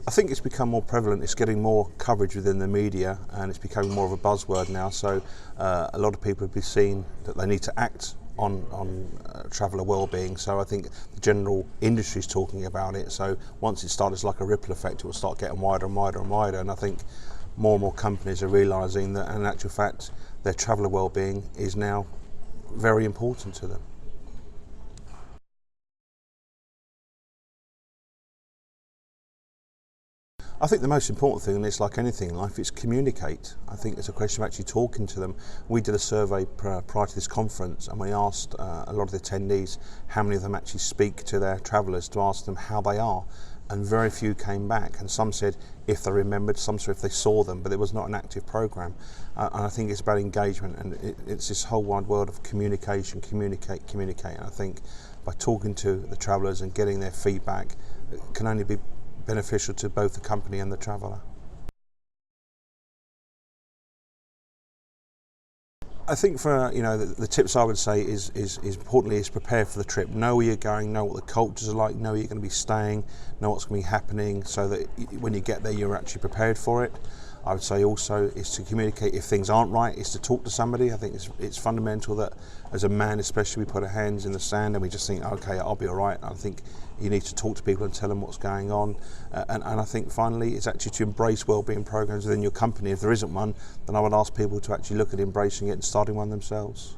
I think it's become more prevalent. It's getting more coverage within the media, and it's becoming more of a buzzword now. So a lot of people have been seen that they need to act on traveller wellbeing. So I think the general industry is talking about it. So once it starts like a ripple effect, it will start getting wider and wider and wider. And I think more and more companies are realising that, in actual fact, their traveller wellbeing is now very important to them. I think the most important thing, and it's like anything in life, is communicate. I think it's a question of actually talking to them. We did a survey prior to this conference, and we asked a lot of the attendees how many of them actually speak to their travellers to ask them how they are, and very few came back. And some said if they remembered, some said if they saw them, but it was not an active program. And I think it's about engagement, and it's this whole wide world of communication, communicate. And I think by talking to the travellers and getting their feedback, it can only be beneficial to both the company and the traveller. I think for the tips I would say is importantly is prepare for the trip. Know where you're going, know what the cultures are like, know where you're going to be staying, know what's going to be happening, so that when you get there you're actually prepared for it. I would say also is to communicate if things aren't right, is to talk to somebody. I think it's fundamental that as a man especially we put our hands in the sand and we just think, okay, I'll be all right. I think you need to talk to people and tell them what's going on. And I think finally it's actually to embrace wellbeing programs within your company. If there isn't one, then I would ask people to actually look at embracing it and starting one themselves.